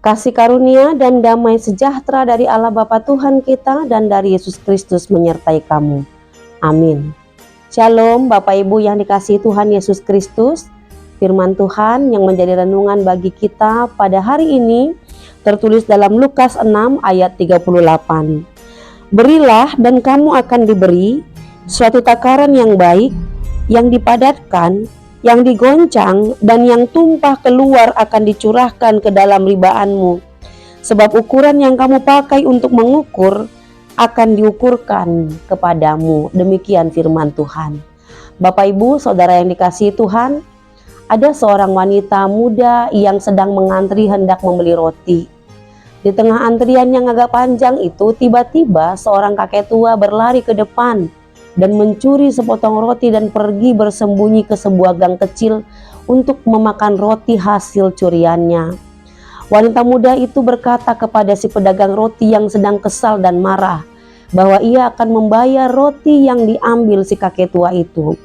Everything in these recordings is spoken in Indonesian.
Kasih karunia dan damai sejahtera dari Allah Bapa Tuhan kita dan dari Yesus Kristus menyertai kamu. Amin. Shalom Bapak Ibu yang dikasihi Tuhan Yesus Kristus. Firman Tuhan yang menjadi renungan bagi kita pada hari ini tertulis dalam Lukas 6 ayat 38. Berilah dan kamu akan diberi, suatu takaran yang baik, yang dipadatkan, yang digoncang, dan yang tumpah keluar akan dicurahkan ke dalam ribaanmu. Sebab ukuran yang kamu pakai untuk mengukur akan diukurkan kepadamu. Demikian firman Tuhan. Bapak Ibu, saudara yang dikasihi Tuhan, ada seorang wanita muda yang sedang mengantri hendak membeli roti. Di tengah antrian yang agak panjang itu, tiba-tiba seorang kakek tua berlari ke depan dan mencuri sepotong roti dan pergi bersembunyi ke sebuah gang kecil untuk memakan roti hasil curiannya. Wanita muda itu berkata kepada si pedagang roti yang sedang kesal dan marah bahwa ia akan membayar roti yang diambil si kakek tua itu.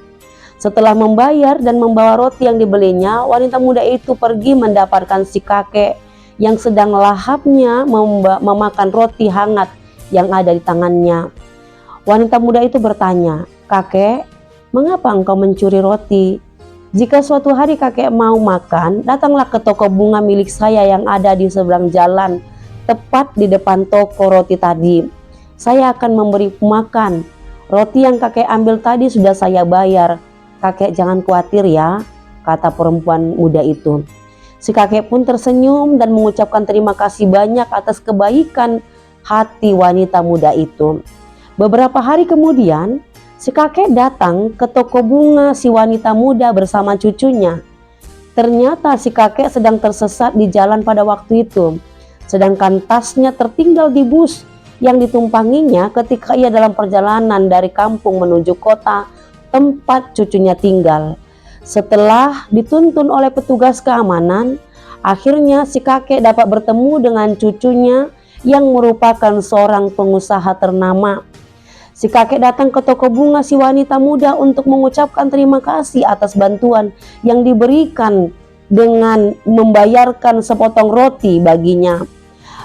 Setelah membayar dan membawa roti yang dibelinya, wanita muda itu pergi mendapatkan si kakek yang sedang lahapnya memakan roti hangat yang ada di tangannya. Wanita muda itu bertanya, "Kakek, mengapa engkau mencuri roti? Jika suatu hari kakek mau makan, datanglah ke toko bunga milik saya yang ada di seberang jalan, tepat di depan toko roti tadi. Saya akan memberi makan. Roti yang kakek ambil tadi sudah saya bayar. Kakek jangan khawatir ya," kata perempuan muda itu. Si kakek pun tersenyum dan mengucapkan terima kasih banyak atas kebaikan hati wanita muda itu. Beberapa hari kemudian, si kakek datang ke toko bunga si wanita muda bersama cucunya. Ternyata si kakek sedang tersesat di jalan pada waktu itu, sedangkan tasnya tertinggal di bus yang ditumpanginya ketika ia dalam perjalanan dari kampung menuju kota tempat cucunya tinggal. Setelah dituntun oleh petugas keamanan, akhirnya si kakek dapat bertemu dengan cucunya yang merupakan seorang pengusaha ternama. Si kakek datang ke toko bunga si wanita muda untuk mengucapkan terima kasih atas bantuan yang diberikan dengan membayarkan sepotong roti baginya.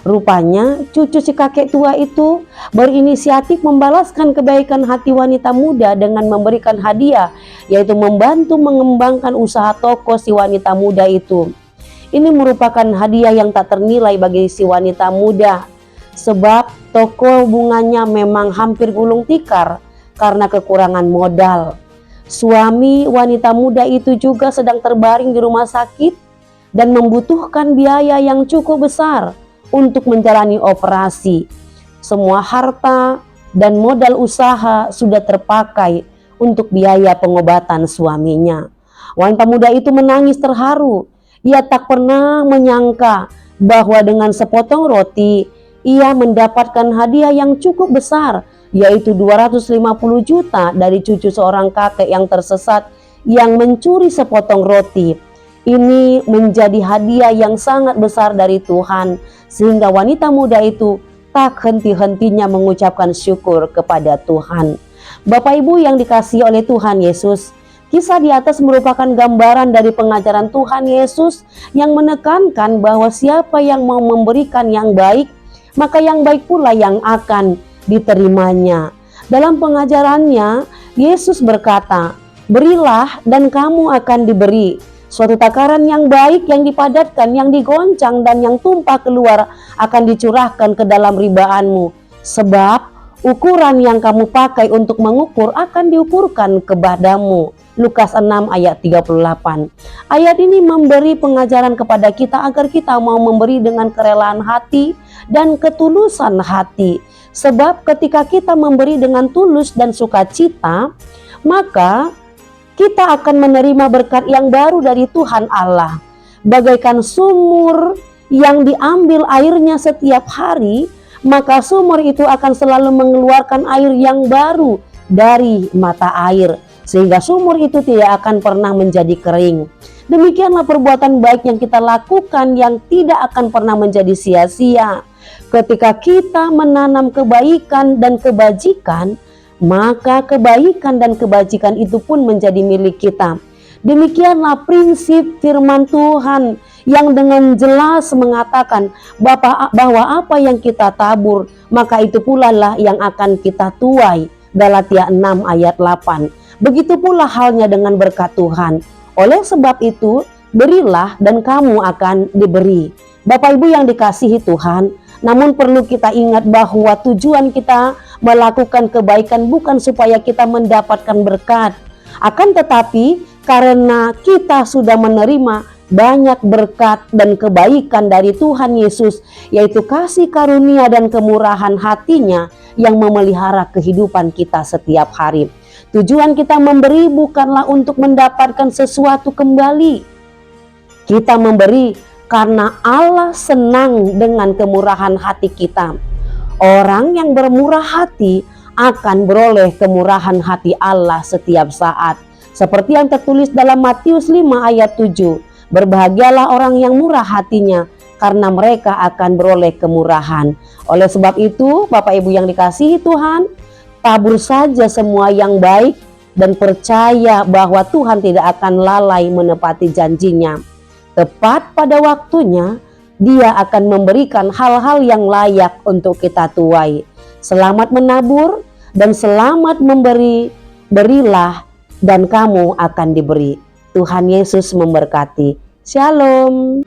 Rupanya cucu si kakek tua itu berinisiatif membalaskan kebaikan hati wanita muda dengan memberikan hadiah, yaitu membantu mengembangkan usaha toko si wanita muda itu. Ini merupakan hadiah yang tak ternilai bagi si wanita muda, sebab toko bunganya memang hampir gulung tikar karena kekurangan modal. Suami wanita muda itu juga sedang terbaring di rumah sakit dan membutuhkan biaya yang cukup besar untuk menjalani operasi. Semua harta dan modal usaha sudah terpakai untuk biaya pengobatan suaminya. Wanita muda itu menangis terharu. Ia tak pernah menyangka bahwa dengan sepotong roti ia mendapatkan hadiah yang cukup besar, yaitu 250 juta dari cucu seorang kakek yang tersesat yang mencuri sepotong roti. Ini menjadi hadiah yang sangat besar dari Tuhan, sehingga wanita muda itu tak henti-hentinya mengucapkan syukur kepada Tuhan. Bapak Ibu yang dikasihi oleh Tuhan Yesus, kisah di atas merupakan gambaran dari pengajaran Tuhan Yesus yang menekankan bahwa siapa yang mau memberikan yang baik, maka yang baik pula yang akan diterimanya. Dalam pengajarannya, Yesus berkata, "Berilah dan kamu akan diberi, suatu takaran yang baik, yang dipadatkan, yang digoncang, dan yang tumpah keluar akan dicurahkan ke dalam ribaanmu. Sebab ukuran yang kamu pakai untuk mengukur akan diukurkan kepadamu." Lukas 6 ayat 38. Ayat ini memberi pengajaran kepada kita agar kita mau memberi dengan kerelaan hati dan ketulusan hati. Sebab ketika kita memberi dengan tulus dan sukacita, maka kita akan menerima berkat yang baru dari Tuhan Allah. Bagaikan sumur yang diambil airnya setiap hari, maka sumur itu akan selalu mengeluarkan air yang baru dari mata air, sehingga sumur itu tidak akan pernah menjadi kering. Demikianlah perbuatan baik yang kita lakukan yang tidak akan pernah menjadi sia-sia. Ketika kita menanam kebaikan dan kebajikan, maka kebaikan dan kebajikan itu pun menjadi milik kita. Demikianlah prinsip firman Tuhan yang dengan jelas mengatakan bahwa apa yang kita tabur, maka itu pula lah yang akan kita tuai. Galatia 6 ayat 8. Begitu pula halnya dengan berkat Tuhan. Oleh sebab itu, berilah dan kamu akan diberi. Bapak Ibu yang dikasihi Tuhan, namun perlu kita ingat bahwa tujuan kita melakukan kebaikan bukan supaya kita mendapatkan berkat. Akan tetapi karena kita sudah menerima banyak berkat dan kebaikan dari Tuhan Yesus, yaitu kasih karunia dan kemurahan hatinya yang memelihara kehidupan kita setiap hari. Tujuan kita memberi bukanlah untuk mendapatkan sesuatu kembali. Kita memberi karena Allah senang dengan kemurahan hati kita. Orang yang bermurah hati akan beroleh kemurahan hati Allah setiap saat. Seperti yang tertulis dalam Matius 5 ayat 7. Berbahagialah orang yang murah hatinya, karena mereka akan beroleh kemurahan. Oleh sebab itu, Bapak Ibu yang dikasihi Tuhan, tabur saja semua yang baik dan percaya bahwa Tuhan tidak akan lalai menepati janjinya. Tepat pada waktunya, Dia akan memberikan hal-hal yang layak untuk kita tuai. Selamat menabur dan selamat memberi. Berilah dan kamu akan diberi. Tuhan Yesus memberkati. Shalom.